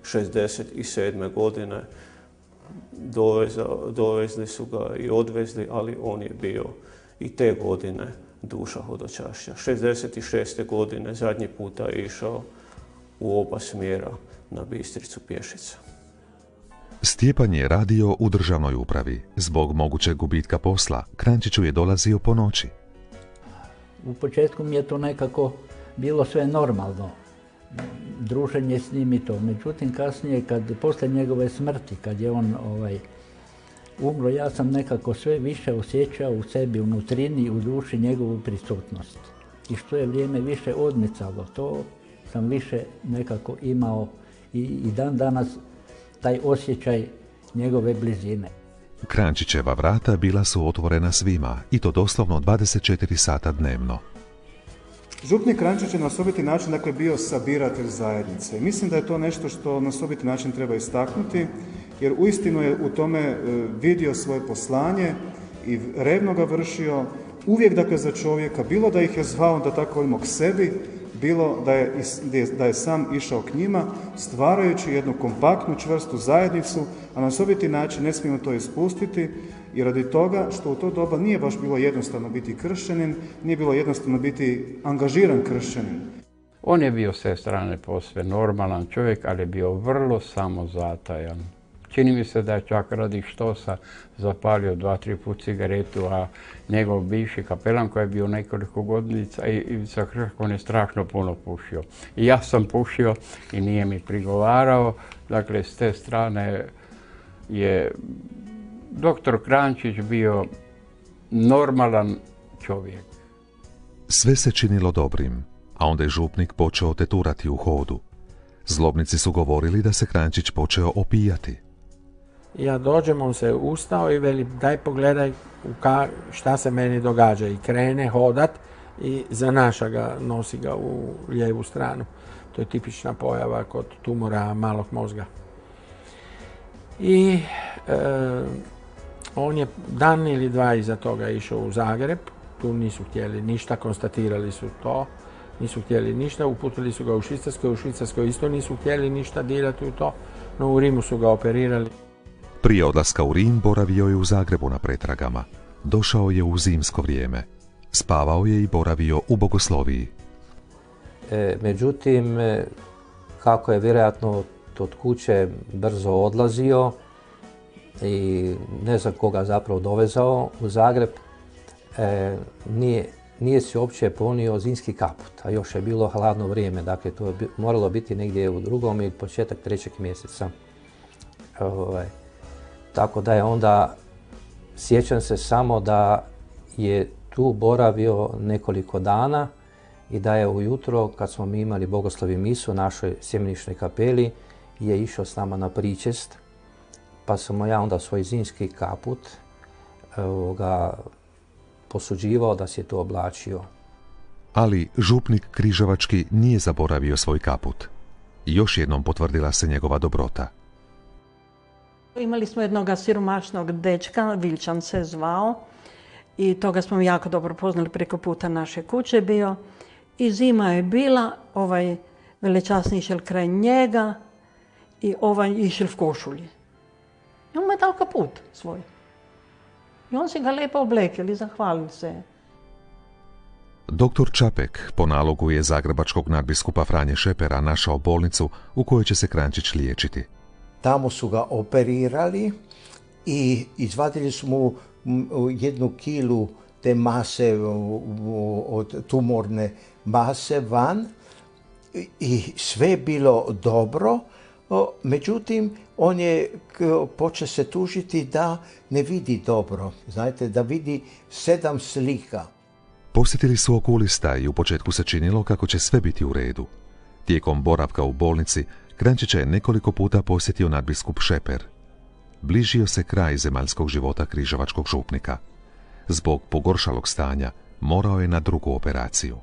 S10: 67. godine dovezli su ga i odvezli, ali on je bio i te godine duša hodočašća. 66. godine zadnji puta je išao u oba smjera na Bistricu pješica.
S2: Stjepan je radio u državnoj upravi. Zbog mogućeg gubitka posla, Kranjčiću je dolazio po noći.
S9: U početku mi je to nekako bilo sve normalno, druženje s njim i to. Međutim, kasnije, posle njegove smrti, kad je on umro, ja sam nekako sve više osjećao u sebi, u nutrini, u duši njegovu prisutnost. I što je vrijeme više odmicalo, to sam više nekako imao i dan danas taj osjećaj njegove blizine.
S2: Kranjčićeva vrata bila su otvorena svima, i to doslovno 24 sata dnevno.
S3: Župnik Kranjčić je na osobiti način bio sabiratelj zajednice. Mislim da je to nešto što na osobiti način treba istaknuti, jer uistinu je u tome vidio svoje poslanje i revno ga vršio, uvijek za čovjeka, bilo da ih je zvao da tako volimo k sebi, bilo da je sam išao k njima, stvarajući jednu kompaktnu, čvrstu zajednicu, a na osobiti način ne smijemo to ispustiti, i radi toga što u to doba nije baš bilo jednostavno biti kršćanin, nije bilo jednostavno biti angažiran kršćanin.
S23: On je bio s te strane posve normalan čovjek, ali je bio vrlo samozatajan. Čini mi se da je čak radi štosa zapalio 2-3 put cigaretu, a njegov bivši kapelan koji je bio nekoliko godinica Ivica Kršak, on je strašno puno pušio. I ja sam pušio i nije mi prigovarao. Dakle, s te strane je doktor Kranjčić bio normalan čovjek.
S2: Sve se činilo dobrim, a onda je župnik počeo teturati u hodu. Zlobnici su govorili da se Kranjčić počeo opijati.
S22: Ja dođem, on se ustao i veli daj pogledaj šta se meni događa, i krene hodat i zanaša ga, nosi ga u lijevu stranu. To je tipična pojava kod tumora malog mozga. I on je dan ili 2 iza toga išao u Zagreb, tu nisu htjeli ništa, konstatirali su to, nisu htjeli ništa, uputili su ga u Švicarskoj isto nisu htjeli ništa dirati u to, no u Rimu su ga operirali.
S2: Prije odlaska u Rim boravio je u Zagrebu na pretragama. Došao je u zimsko vrijeme. Spavao je i boravio u Bogosloviji.
S15: Međutim, kako je vjerojatno od kuće brzo odlazio i ne znam koga zapravo dovezao u Zagreb, nije si uopće ponio zimski kaput, a još je bilo hladno vrijeme, dakle to je moralo biti negdje u 2. ili početak 3. mjeseca. Tako da je onda, sjećam se samo da je tu boravio nekoliko dana i da je ujutro, kad smo mi imali bogoslovi misu u našoj sjemeničnoj kapeli, je išao s nama na pričest, pa sam mu ja onda svoj zimski kaput posuđivao da si je to oblačio.
S2: Ali župnik Križevački nije zaboravio svoj kaput. Još jednom potvrdila se njegova dobrota.
S12: Imali smo jednog siromašnog dečka, Vilčan se zvao, i toga smo jako dobro poznali, preko puta naše kuće bio. I zima je bila, velečasni išel kraj njega i išel v košulji. I on mu je dao kaput svoj. I on si ga lijepo oblekel i zahvalil se.
S2: Doktor Čapek po nalogu je zagrebačkog nadbiskupa Franje Šepera našao bolnicu u kojoj će se Kranjčić liječiti.
S11: Tamo su ga operirali i izvadili su mu 1 kilu te mase, od tumorne mase van, i sve bilo dobro, međutim, on je počeo se tužiti da ne vidi dobro, znate, da vidi 7 slika.
S2: Posjetili su okulista i u početku se činilo kako će sve biti u redu. Tijekom boravka u bolnici, Kranjčića je nekoliko puta posjetio nadbiskup Šeper. Bližio se kraj zemaljskog života križevačkog župnika. Zbog pogoršalog stanja morao je na drugu operaciju.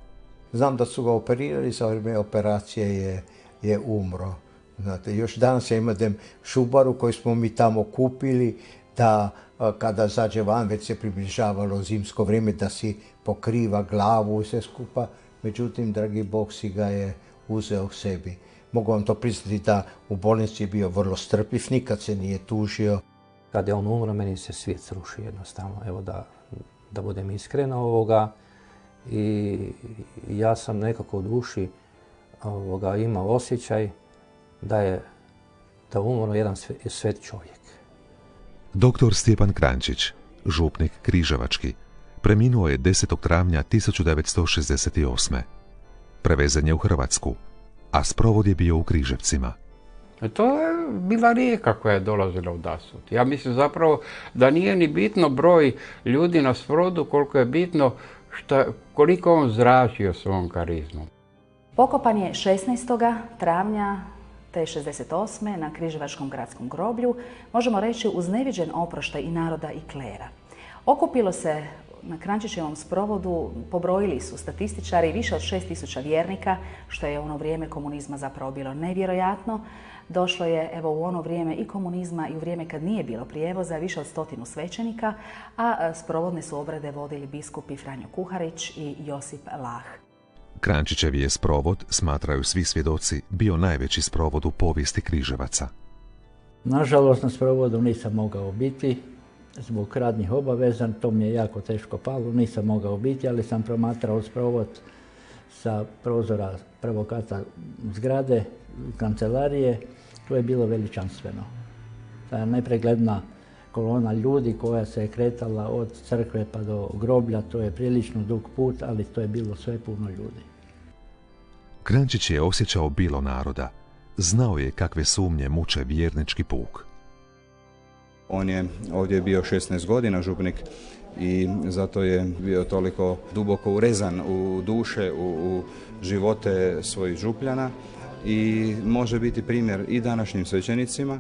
S11: Znam da su ga operirali, za vrijeme operacije je umro. Znate, još danas ja imam šubaru koju smo mi tamo kupili, da kada zađe van, već se približavalo zimsko vrijeme, da si pokriva glavu i sve skupa. Međutim, dragi Bog si ga je uzeo sebi. Mogu vam to priznati da u bolnici je bio vrlo strpljiv, nikad se nije tužio.
S15: Kad je on umro, meni se svijet sruši jednostavno, evo da budem iskren ovoga. I ja sam nekako u duši imao osjećaj da umro jedan svet čovjek.
S2: Doktor Stjepan Kranjčić, župnik križevački, preminuo je 10. travnja 1968. Prevezen je u Hrvatsku, a sprovod je bio u Križevcima.
S23: To je bila rijeka koja je dolazila u Dasut. Ja mislim zapravo da nije ni bitno broj ljudi na sprovodu, koliko je bitno koliko on zračio svom karizmom.
S14: Pokopan je 16. travnja te 68. na Križevačkom gradskom groblju, možemo reći uz neviđen oproštaj i naroda i klera. Okupilo se na Kranjčićevom sprovodu, pobrojili su statističari, više od 6.000 vjernika, što je u ono vrijeme komunizma zapravo bilo nevjerojatno. Došlo je evo u ono vrijeme i komunizma i u vrijeme kad nije bilo prijevoza više od 100 svećenika, a sprovodne su obrede vodili biskupi Franjo Kuharić i Josip Lah.
S2: Kranjčićev je sprovod, smatraju svi svjedoci, bio najveći sprovod u povijesti Križevaca.
S9: Nažalost, na sprovodu nisam mogao biti zbog radnih obaveza, to mi je jako teško palo, nisam mogao biti, ali sam promatrao sprovod sa prozora prvog kata zgrade, kancelarije. To je bilo veličanstveno. Ta nepregledna kolona ljudi koja se je kretala od crkve pa do groblja, to je prilično dug put, ali to je bilo sve puno ljudi.
S2: Kranjčić je osjećao bilo naroda. Znao je kakve sumnje muče vjernički puk.
S16: On je ovdje bio 16 godina župnik i zato je bio toliko duboko urezan u duše, u živote svojih župljana i može biti primjer i današnjim svećenicima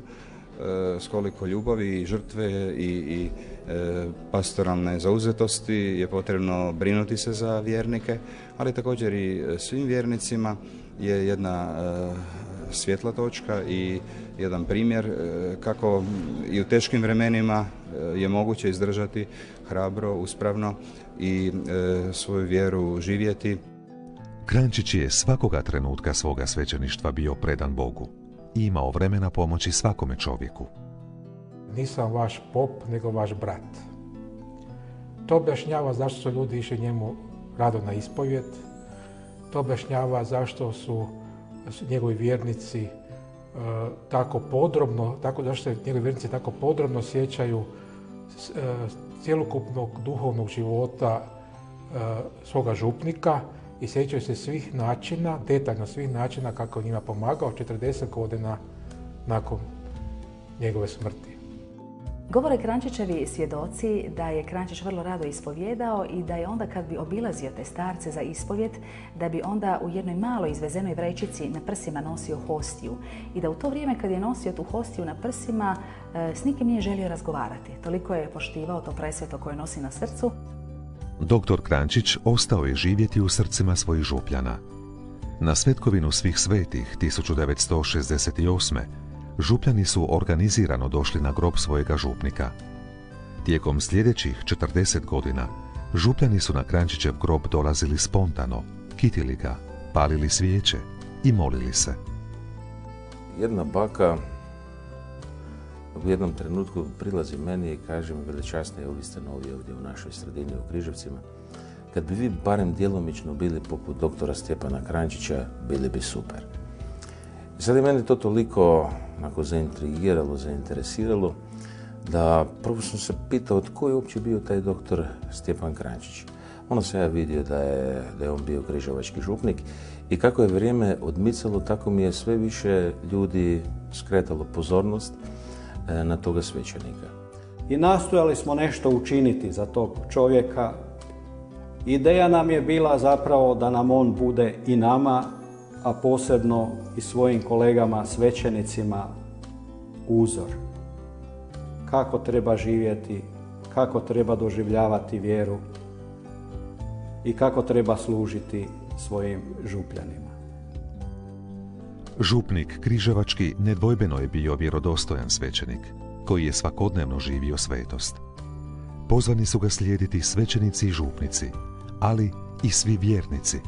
S16: s koliko ljubavi i žrtve i pastoralne zauzetosti je potrebno brinuti se za vjernike, ali također i svim vjernicima je jedna svjetla točka i jedan primjer kako i u teškim vremenima je moguće izdržati hrabro, uspravno i svoju vjeru živjeti.
S2: Kranjčić je svakoga trenutka svoga svećeništva bio predan Bogu i imao vremena pomoći svakome čovjeku.
S18: Nisam vaš pop, nego vaš brat. To objašnjava zašto su ljudi išli njemu rado na ispovjed. To objašnjava zašto su njegovi vjernici tako podrobno sjećaju cjelokupnog duhovnog života svoga župnika i sjećaju se svih načina, detaljno svih načina kako je njima pomagao 40 godina nakon njegove smrti.
S14: Govore Kranjčićevi svjedoci da je Kranjčić vrlo rado ispovjedao i da je onda kad bi obilazio te starce za ispovjed, da bi onda u jednoj maloj izvezenoj vrećici na prsima nosio hostiju. I da u to vrijeme kad je nosio tu hostiju na prsima, s nikim nije želio razgovarati. Toliko je poštivao to presveto koje nosi na srcu.
S2: Doktor Kranjčić ostao je živjeti u srcima svojih župljana. Na Svetkovinu svih svetih 1968. župljani su organizirano došli na grob svojega župnika. Tijekom sljedećih 40 godina župljani su na Kranjčićev grob dolazili spontano, kitili ga, palili svijeće i molili se.
S19: Jedna baka u jednom trenutku prilazi meni i kaže mi: veličasni, vi ste novi ovdje u našoj sredini u Križevcima. Kad bi vi barem djelomično bili poput doktora Stjepana Kranjčića, bili bi super. I sad je mene to toliko zaintrigiralo, zainteresiralo, da prvo sam se pitao tko je uopće bio taj doktor Stjepan Kranjčić. Onda sam ja vidio da je on bio križevački župnik I kako je vrijeme odmicalo, tako mi je sve više ljudi skretalo pozornost na toga svećenika.
S8: I nastojali smo nešto učiniti za tog čovjeka. Ideja nam je bila zapravo da nam on bude i nama, a posebno i svojim kolegama svećenicima uzor. Kako treba živjeti, kako treba doživljavati vjeru i kako treba služiti svojim župljanima.
S2: Župnik Križevački nedvojbeno je bio vjerodostojan svećenik, koji je svakodnevno živio svetost. Pozvani su ga slijediti svećenici i župnici, ali i svi vjernici.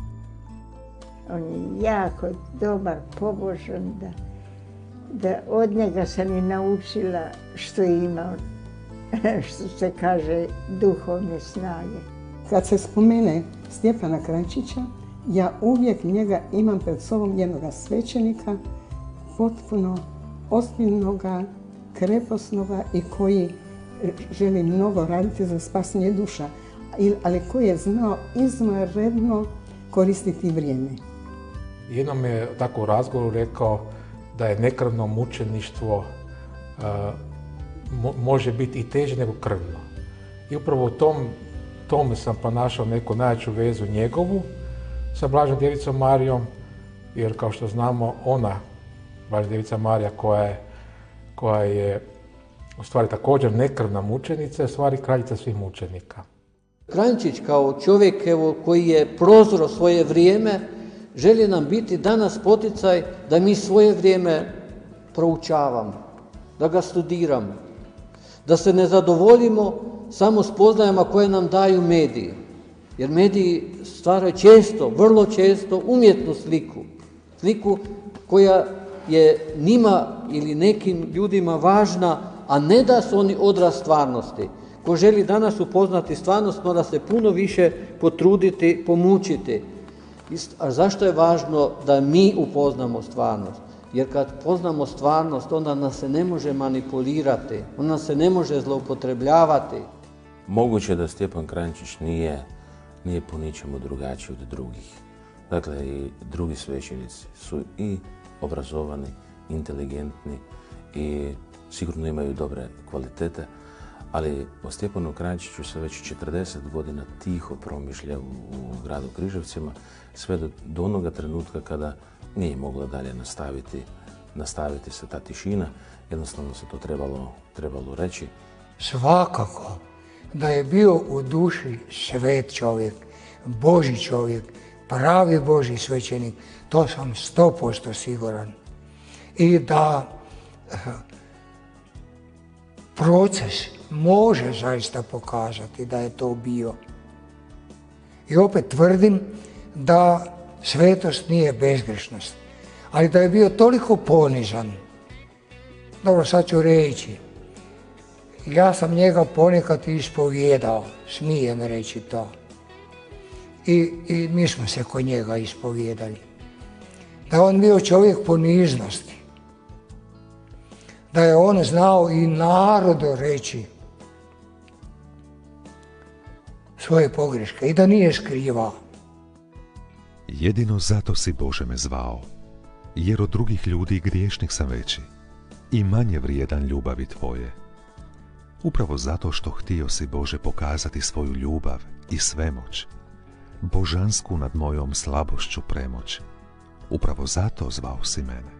S1: On je jako dobar, pobožan, da od njega sam i naučila što je imao, što se kaže, duhovne snage.
S13: Kad se spomene Stjepana Kranjčića, ja uvijek njega imam pred sobom jednoga svećenika, potpuno ozbiljnoga, kreposnoga i koji želi mnogo raditi za spasenje duša, ali koji je znao izvanredno koristiti vrijeme.
S18: Jednom je tako u razgovoru rekao da je nekrvno mučeništvo može biti i teže nego krvno. I upravo u tome sam pronašao neku najjaču vezu njegovu sa Blaženom Djevicom Marijom, jer kao što znamo ona, Blažena Djevica Marija, koja je u stvari također nekrvna mučenica, je u stvari kraljica svih mučenika.
S21: Kranjčić kao čovjek koji je prozro svoje vrijeme, želi nam biti danas poticaj da mi svoje vrijeme proučavamo, da ga studiramo, da se ne zadovoljimo samo spoznajama koje nam daju mediji. Jer mediji stvaraju često, vrlo često umjetnu sliku koja je njima ili nekim ljudima važna, a ne da su oni odraz stvarnosti. Ko želi danas upoznati stvarnost, mora se puno više potruditi, pomučiti. A zašto je važno da mi upoznamo stvarnost? Jer kad poznamo stvarnost, onda nas se ne može manipulirati, onda se ne može zloupotrebljavati.
S19: Moguće da Stjepan Kranjčić nije po ničemu drugačiji od drugih. Dakle, i drugi svećenici su i obrazovani, inteligentni i sigurno imaju dobre kvalitete, ali o Stjepanu Kranjčiću se već 40 godina tiho promišlja u gradu Križevcima, sve do onoga trenutka kada nije mogla dalje nastaviti se ta tišina. Jednostavno se to trebalo reći.
S4: Svakako da je bio u duši svet čovjek, Božji čovjek, pravi Božji svećenik, to sam 100% siguran. I da proces može zaista pokazati da je to bio. I opet tvrdim da svetost nije bezgrešnost, ali da je bio toliko ponizan. Dobro, sad ću reći, ja sam njega ponekad ispovijedao, smijem reći to. I mi smo se kod njega ispovijedali. Da je on bio čovjek poniznosti. Da je on znao i narodu reći svoje pogreške i da nije skrivao.
S2: Jedino zato si Bože me zvao, jer od drugih ljudi griješnik sam veći i manje vrijedan ljubavi tvoje. Upravo zato što htio si Bože pokazati svoju ljubav i svemoć, božansku nad mojom slabošću premoć. Upravo zato zvao si mene.